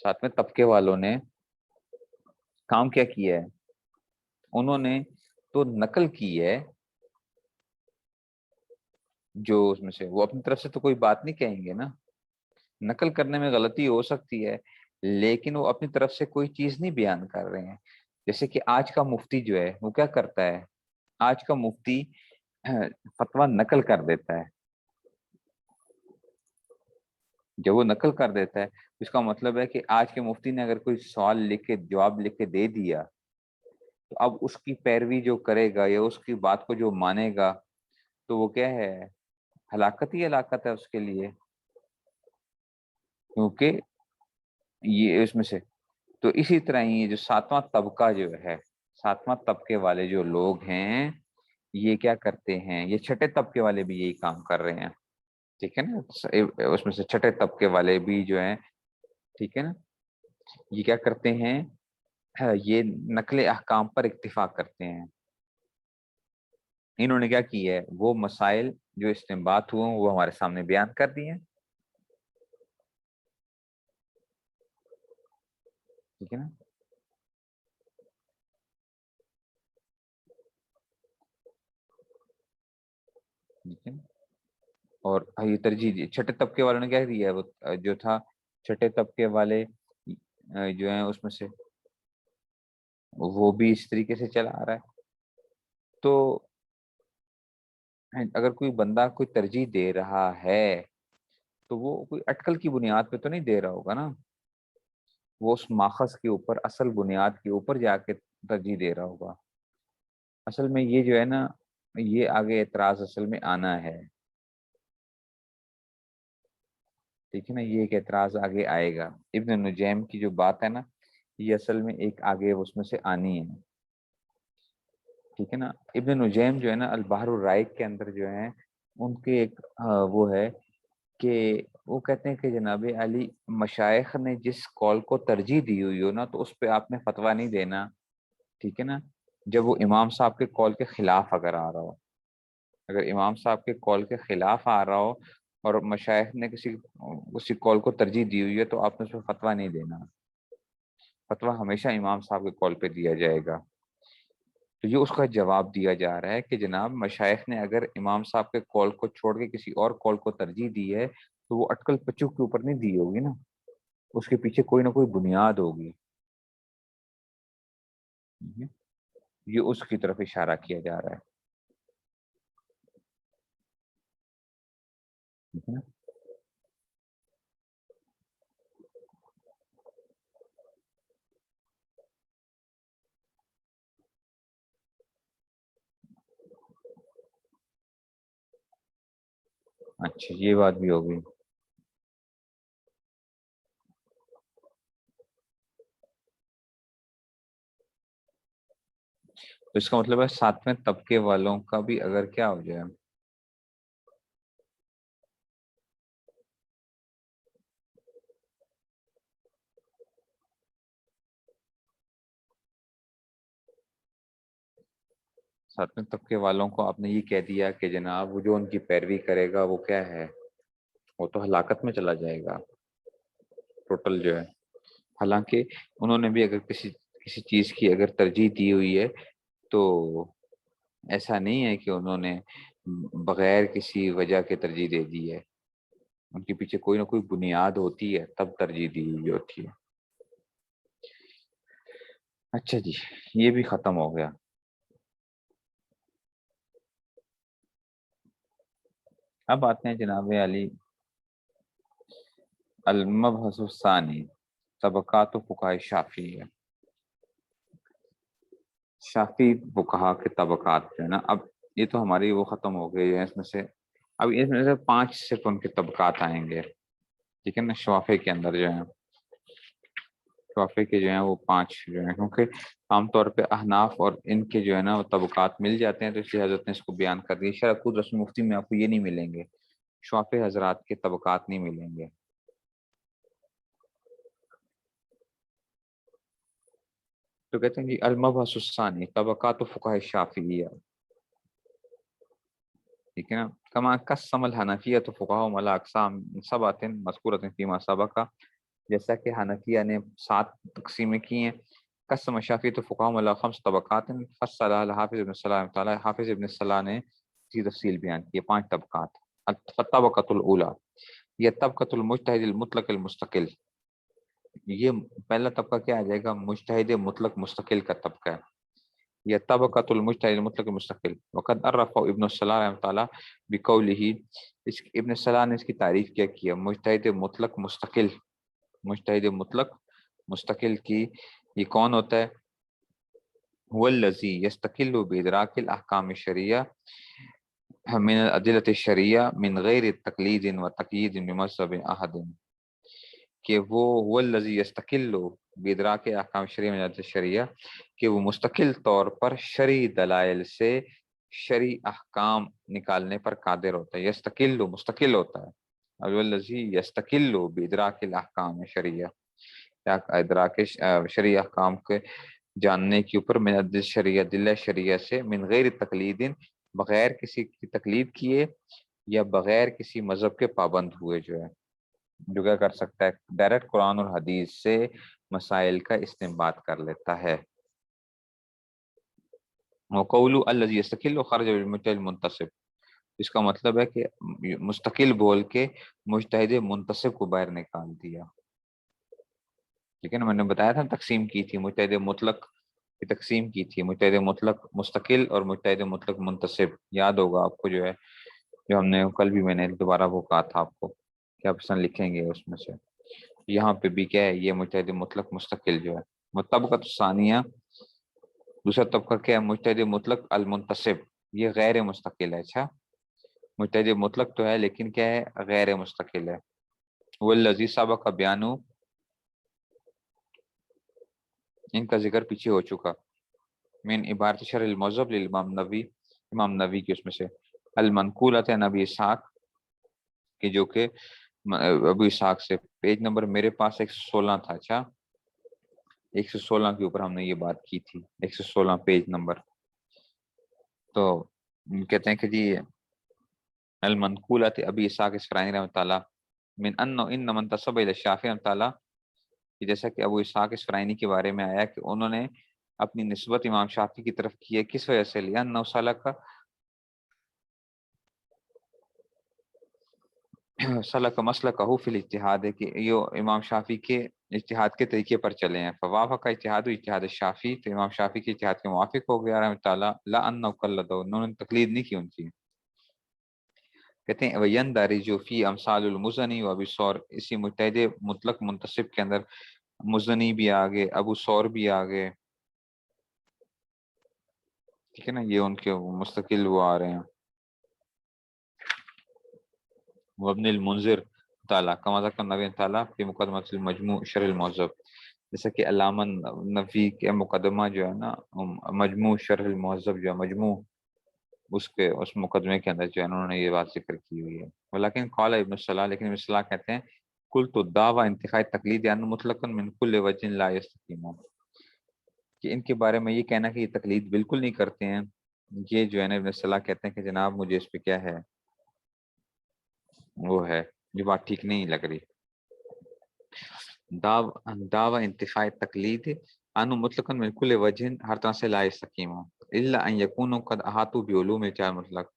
ساتویں طبقے والوں نے کام کیا کیا ہے، انہوں نے تو نقل کی ہے، جو اس میں سے وہ اپنی طرف سے تو کوئی بات نہیں کہیں گے نا، نقل کرنے میں غلطی ہو سکتی ہے لیکن وہ اپنی طرف سے کوئی چیز نہیں بیان کر رہے ہیں. جیسے کہ آج کا مفتی جو ہے وہ کیا کرتا ہے, آج کا مفتی فتویٰ نقل کر دیتا ہے. جب وہ نقل کر دیتا ہے اس کا مطلب ہے کہ آج کے مفتی نے اگر کوئی سوال لکھ کے جواب لکھ کے دے دیا تو اب اس کی پیروی جو کرے گا یا اس کی بات کو جو مانے گا تو وہ کیا ہے, ہلاکت ہی ہلاکت ہے اس کے لیے, کیونکہ یہ اس میں سے. تو اسی طرح ہی جو ساتواں طبقہ جو ہے, ساتواں طبقے والے جو لوگ ہیں یہ کیا کرتے ہیں, یہ چھٹے طبقے والے بھی یہی کام کر رہے ہیں. ٹھیک ہے نا, اس میں سے چھٹے طبقے والے بھی جو ہیں, ٹھیک ہے نا, یہ کیا کرتے ہیں, یہ نقل احکام پر اکتفا کرتے ہیں. انہوں نے کیا کی ہے, وہ مسائل جو استنباط ہوئے وہ ہمارے سامنے بیان کر دیے ہیں. ٹھیک ہے نا, ٹھیک ہے نا. اور یہ ترجیح چھٹے طبقے والوں نے کیا دیا ہے, وہ جو تھا چھٹے طبقے والے جو ہیں اس میں سے وہ بھی اس طریقے سے چلا آ رہا ہے. تو اگر کوئی بندہ کوئی ترجیح دے رہا ہے تو وہ کوئی اٹکل کی بنیاد پہ تو نہیں دے رہا ہوگا نا, وہ اس ماخذ کے اوپر اصل بنیاد کے اوپر جا کے ترجیح دے رہا ہوگا. اصل میں یہ جو ہے نا, یہ آگے اعتراض اصل میں آنا ہے. ٹھیک ہے نا, یہ ایک اعتراض آگے آئے گا. ابن نجیم کی جو بات ہے نا, یہ اصل میں ایک آگے اس میں سے آنی ہے. ٹھیک ہے نا, ابن نجیم جو ہے نا البحر الرائق کے اندر جو ہے ان کے ایک وہ ہے کہ وہ کہتے ہیں کہ جناب علی مشائخ نے جس قول کو ترجیح دی ہوئی ہو نا تو اس پہ آپ نے فتویٰ نہیں دینا. ٹھیک ہے نا, جب وہ امام صاحب کے قول کے خلاف اگر آ رہا ہو, اگر امام صاحب کے قول کے خلاف آ رہا ہو اور مشائخ نے کسی قول کو ترجیح دی ہوئی ہے تو آپ نے اس پہ فتویٰ نہیں دینا. فتویٰ ہمیشہ امام صاحب کے قول پہ دیا جائے گا. تو یہ اس کا جواب دیا جا رہا ہے کہ جناب مشائخ نے اگر امام صاحب کے قول کو چھوڑ کے کسی اور قول کو ترجیح دی ہے تو وہ اٹکل پچو کے اوپر نہیں دی ہوگی نا, اس کے پیچھے کوئی نہ کوئی بنیاد ہوگی. یہ اس کی طرف اشارہ کیا جا رہا ہے. ٹھیک ہے نا, اچھا یہ بات بھی ہوگی. تو اس کا مطلب ہے ساتویں طبقے والوں کا بھی اگر کیا ہو جائے, ساتویں طبقے والوں کو آپ نے یہ کہہ دیا کہ جناب وہ جو ان کی پیروی کرے گا وہ کیا ہے, وہ تو ہلاکت میں چلا جائے گا ٹوٹل جو ہے. حالانکہ انہوں نے بھی اگر کسی چیز کی اگر ترجیح دی ہوئی ہے تو ایسا نہیں ہے کہ انہوں نے بغیر کسی وجہ کے ترجیح دے دی ہے, ان کے پیچھے کوئی نہ کوئی بنیاد ہوتی ہے تب ترجیح دی ہوئی ہوتی ہے. اچھا جی, یہ بھی ختم ہو گیا. اب آتے ہیں جناب علی المبحث الثانی طبقات و فقہاء شافعیہ. شافی فقہا کے طبقات جو ہے نا, اب یہ تو ہماری وہ ختم ہو گئی ہے. اس میں سے اب اس میں سے 5 صرف ان کے طبقات آئیں گے. ٹھیک ہے نا, شوافی کے اندر جو ہیں, شوافی کے جو ہیں وہ 5 جو ہیں, کیونکہ عام طور پہ احناف اور ان کے جو ہے نا وہ طبقات مل جاتے ہیں تو اس لیے حضرت نے اس کو بیان کر دیا. شرح خود رسم مفتی میں آپ کو یہ نہیں ملیں گے, شوافی حضرات کے طبقات نہیں ملیں گے. تو کہتے ہیں جی المبحث الثانی طبقات و فقہ شافعیہ. ٹھیک ہے نا, کما قسم الحنفیۃ فقہاء علی اقسام سبعۃ مذکورۃ فیما سبق, جیسا کہ حنفیہ نے 7 تقسیمیں کی ہیں. قسم شافعیۃ فقہاء علی 5 طبقات فصل الحافظ ابن صلاح تعالی, حافظ ابن صلاح نے اس کی تفصیل بیان کی ہے 5 طبقات. الطبقۃ الاولی یہ طبقۃ المجتہد المطلق المستقل, یہ پہلا طبقہ کیا آ جائے گا؟ مجتہد مطلق مستقل کا طبقہ ہے، یہ طبقۃ المجتہد مطلق مستقل۔ وقد عرف ابن الصلاح رحمۃ اللہ بقولہ، ابن الصلاح نے اس کی تعریف کیا کیا مجتہد مطلق مستقل، مجتہد مطلق مستقل کی یہ کون ہوتا ہے؟ هو الذی یستقل بادراک الاحکام الشرعیہ من الادلۃ الشرعیہ من غیر تقلید و تقیید بمذہب احد، کہ وہ الذی یستقل بادراک احکام شرعیہ من الادلۃ الشرعیہ، کہ وہ مستقل طور پر شرعی دلائل سے شرعی احکام نکالنے پر قادر ہوتا ہے۔ یستقل مستقل ہوتا ہے، اور الذی یستقل بادراک الاحکام الشرعیہ، ادراک شرعی احکام کے جاننے کے اوپر من الادلۃ الشرعیہ، دلہ شرعیہ سے، من غیر تقلید، بغیر کسی کی تقلید کیے یا بغیر کسی مذہب کے پابند ہوئے، جو کیا کر سکتا ہے؟ ڈائریکٹ قرآن اور حدیث سے مسائل کا استنباط کر لیتا ہے۔ وقول الذی یستقل خرج بالمجتہد المنتصب، اس کا مطلب ہے کہ مستقل بول کے مجتہد منتصب کو باہر نکال دیا۔ ٹھیک ہے نا، میں نے بتایا تھا تقسیم کی تھی، مجتہد مطلق کی تقسیم کی تھی، مجتہد مطلق مستقل اور مجتہد مطلق منتصب، یاد ہوگا آپ کو، جو ہم نے کل بھی میں نے دوبارہ وہ کہا تھا آپ کو کہ آپ پسند لکھیں گے اس میں سے۔ یہاں پہ بھی کیا ہے؟ یہ مجتہد مطلق مستقل جو ہے۔ مطبقۃ ثانیہ، دوسرا طبقہ کیا ہے؟ مجتہد مطلق المنتصب، یہ غیر مستقل ہے۔ اچھا، مجتہد مطلق تو ہے لیکن کیا ہے؟ غیر مستقل ہے۔ والذی سبق بیانو، ان کا ذکر پیچھے ہو چکا، من عبارت شرح المہذب للامام نووی، امام نووی کی اس میں سے، المنقولۃ عن ابی اسحاق، کہ جو کہ ابو اسحاق سے، پیج نمبر میرے پاس 116 تھا۔ اچھا، 116 کے اوپر ہم نے یہ بات کی تھی، 116 پیج نمبر۔ تو کہتے ہیں کہ جی المنقولۃ ابی اسحاق اسفرائینی رحمۃ اللہ من ان من تسب الی الشافعی رحمۃ اللہ، کہ جیسا کہ ابو اسحاق اسفرائینی کے بارے میں آیا کہ انہوں نے اپنی نسبت امام شافعی کی طرف کی ہے، کس وجہ سے؟ لأنہ سلک سلک مسلکہ فی الاجتہاد، کہ یہ امام شافعی کے اجتہاد کے طریقے پر چلے ہیں۔ فوافق اجتہاد اجتہاد الشافعی، تو امام شافعی کے اجتہاد کے موافق ہو گیا رحمۃ اللہ، لا انہ قلدہ، انہوں نے تقلید نہیں کی ان کی۔ کہتے ہیں وَيَنْدَرِجُ فِي امثال المزنی و ابی ثور، اسی مجتہد مطلق منتصب کے اندر مزنی بھی آگے، ابو ثور بھی آگے، ٹھیک ہے نا، یہ ان کے مستقل وہ آ رہے ہیں۔ وابن المنذر تعالیٰ کما ذکر نبی تعالیٰ فی مقدمۃ المجموع شرح المہذب، جیسا کہ علامہ نبی کے مقدمہ جو ہے نا، مجموع شرح المہذب جو ہے، مجموع اس مقدمے کے اندر جو ہے انہوں نے یہ بات ذکر کی ہوئی ہے۔ ولیکن قال ابن الصلاح، لیکن ابن الصلاح کہتے ہیں کل تو دعوی انتخاب تقلید یعنی مطلقاً من کل وجہ لا یستقیم، کہ ان کے بارے میں یہ کہنا کہ یہ تقلید بالکل نہیں کرتے ہیں، یہ جو ہے نا ابن الصلاح کہتے ہیں کہ جناب مجھے اس پہ کیا ہے، وہ ہے، یہ بات ٹھیک نہیں لگ رہی۔ دعوی انتفاع تقلید انو مطلقاً من کل وجہ، ہر طرح سے لا یستقیم، الا ان یکونوا قد احاطوا بعلوم الجار مطلق۔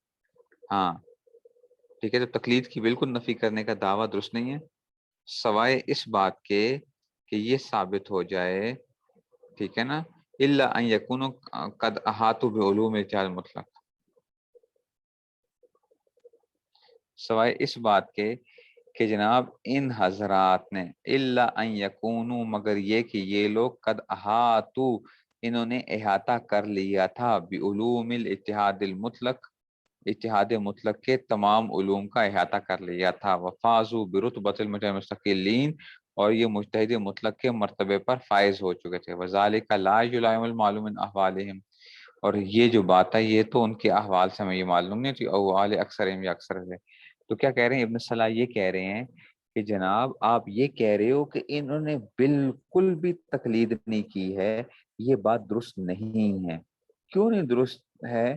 ہاں ٹھیک ہے، تو تقلید کی بالکل نفی کرنے کا دعویٰ درست نہیں ہے، سوائے اس بات کے کہ یہ ثابت ہو جائے، ٹھیک ہے نا، الا ان یکونوا قد احاطوا بعلوم الجار مطلق، سوائے اس بات کے کہ جناب ان حضرات نے، الا ان یکونوا، مگر یہ کہ یہ لوگ، قد احاطوا، انہوں نے احاطہ کر لیا تھا، بعلوم الاتحاد المطلق، اتحاد مطلق کے تمام علوم کا احاطہ کر لیا تھا، وفازوا برتبۃ المجتہد المستقلین، اور یہ مجتہد مطلق کے مرتبے پر فائز ہو چکے تھے، وذالک لا یلائم المعلوم من احوالہم، اور یہ جو بات ہے یہ تو ان کے احوال سے ہمیں یہ معلوم نہیں تھی، احوال اکثرہم یا اکثر ہے۔ تو کیا کہہ رہے ہیں ابن صلاح؟ یہ کہہ رہے ہیں کہ جناب آپ یہ کہہ رہے ہو کہ انہوں نے بالکل بھی تقلید نہیں کی ہے، یہ بات درست نہیں ہے۔ کیوں نہیں درست ہے؟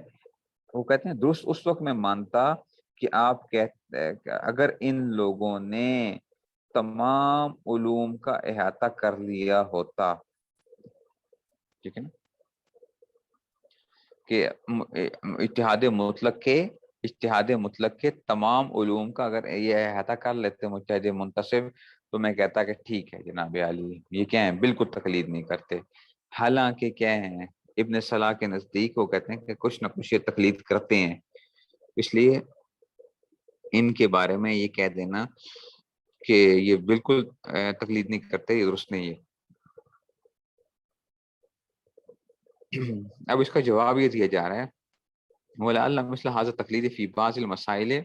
وہ کہتے ہیں درست اس وقت میں مانتا کہ آپ کہتے اگر ان لوگوں نے تمام علوم کا احاطہ کر لیا ہوتا، ٹھیک ہے نا، کہ اتحاد مطلق کے تمام علوم کا اگر یہ احاطہ کر لیتے مجتہد منتصب، تو میں کہتا کہ ٹھیک ہے جناب عالی، یہ کیا ہے، بالکل تقلید نہیں کرتے. حالانکہ کیا ہے، ابن صلاح کے نزدیک وہ کہتے ہیں کہ کچھ نہ کچھ یہ تقلید کرتے ہیں. اس لیے ان کے بارے میں یہ کہہ دینا کہ یہ بالکل تقلید نہیں کرتے، یہ درست نہیں ہے. اب اس کا جواب یہ دیا جا رہا ہے، وَلَعَلَّ مِثْلَ هَذَا التَّقْلِيدِ فِي بَعْضِ الْمَسَائِلِ،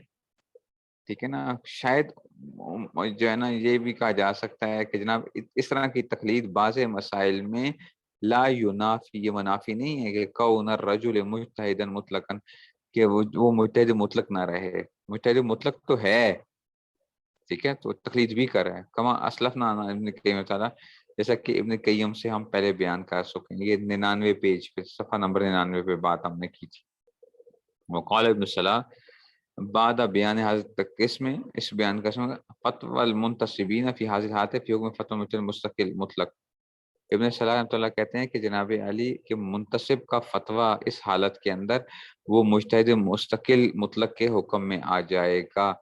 ٹھیک ہے نا، شاید جو ہے نا یہ بھی کہا جا سکتا ہے کہ جناب اس طرح کی تقلید بعض مسائل میں لا ینافی، یہ منافی نہیں ہے کہ کون الرجل مجتہدا مطلقا، کہ وہ مجتہد مطلق نہ رہے. مجتہد مطلق تو ہے، ٹھیک ہے، تو تقلید بھی کر رہے ہیں. کما اسلفنا عن ابن قیم تعالیٰ، جیسا کہ ابن قیم سے ہم پہلے بیان کر سکیں. یہ 99 پیج پہ، صفحہ نمبر 99 پہ بات ہم نے کی تھی. وقال ابن صلاح بعد بیان حضرت قسم، اس بیان کا اسم فتوی المنتصبین فی حاضر حالت فی حکم فتوی مستقل مطلق. ابن صلاح رحمۃ اللہ کہتے ہیں کہ جناب علی کے منتصب کا فتویٰ اس حالت کے اندر وہ مجتہد مستقل مطلق کے حکم میں آ جائے گا.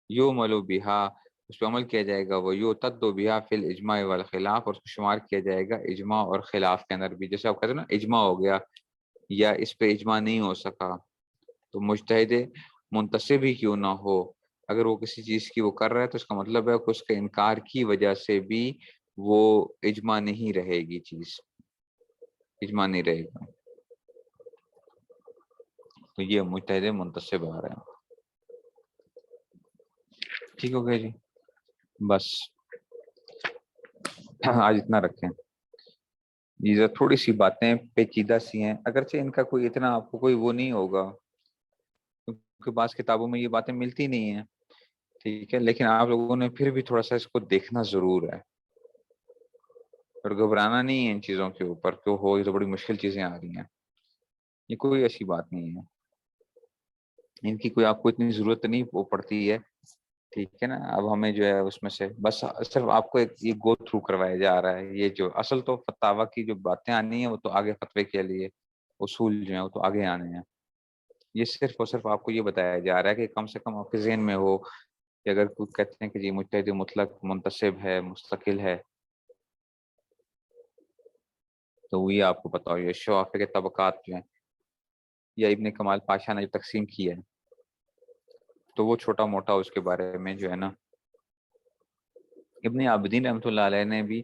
یعمل بہا، اس پہ عمل کیا جائے گا. وہ یعتد بہا فی الاجماع والخلاف، اور اس کو شمار کیا جائے گا اجماع اور خلاف کے اندر بھی. جیسے آپ کہتے ہیں نا اجماع ہو گیا یا اس پہ اجماع نہیں ہو سکا، تو مجتہد منتصب ہی کیوں نہ ہو، اگر وہ کسی چیز کی وہ کر رہا ہے تو اس کا مطلب ہے کہ اس کے انکار کی وجہ سے بھی وہ اجماع نہیں رہے گی، چیز اجماع نہیں رہے گا. تو یہ مجتہد منتصب آ رہا ہے. ٹھیک ہو گیا جی، بس آج اتنا رکھیں. یہ تھوڑی سی باتیں پیچیدہ سی ہیں، اگرچہ ان کا کوئی اتنا آپ کو کوئی وہ نہیں ہوگا کیونکہ بعض کتابوں میں یہ باتیں ملتی نہیں ہیں، ٹھیک ہے، لیکن آپ لوگوں نے پھر بھی تھوڑا سا اس کو دیکھنا ضرور ہے اور گھبرانا نہیں ہے ان چیزوں کے اوپر کہ ہو یہ تو بڑی مشکل چیزیں آ رہی ہیں. یہ کوئی ایسی بات نہیں ہے، ان کی کوئی آپ کو اتنی ضرورت نہیں وہ پڑتی ہے، ٹھیک ہے نا. اب ہمیں جو ہے اس میں سے بس صرف آپ کو ایک یہ گو تھرو کروایا جا رہا ہے. یہ جو اصل تو فتاوی کی جو باتیں آنی ہیں وہ تو آگے فتوے کے لیے اصول جو ہیں وہ تو آگے آنے ہیں. یہ صرف اور صرف آپ کو یہ بتایا جا رہا ہے کہ کم سے کم آپ کے ذہن میں ہو کہ اگر کوئی کہتے ہیں کہ جی مجتہد مطلق منتصب ہے، مستقل ہے، تو یہ آپ کو پتا ہو. یہ شوافی کے طبقات جو ہیں یا ابن کمال پاشا نے جو تقسیم کی ہے تو وہ چھوٹا موٹا اس کے بارے میں جو ہے نا ابن عابدین رحمۃ اللہ علیہ نے بھی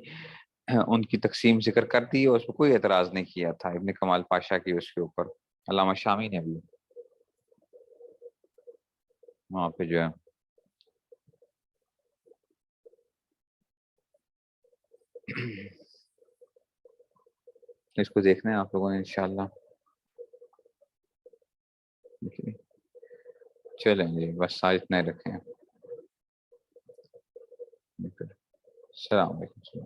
ان کی تقسیم ذکر کر دی اور اس پہ کوئی اعتراض نہیں کیا تھا ابن کمال پاشا کی اس کے اوپر. علامہ شامی نے بھی وہاں پہ جو ہے اس کو دیکھنا ہے آپ لوگوں نے انشاءاللہ. چلیں جی، بس آج اتنا ہی رکھیں. السلام علیکم.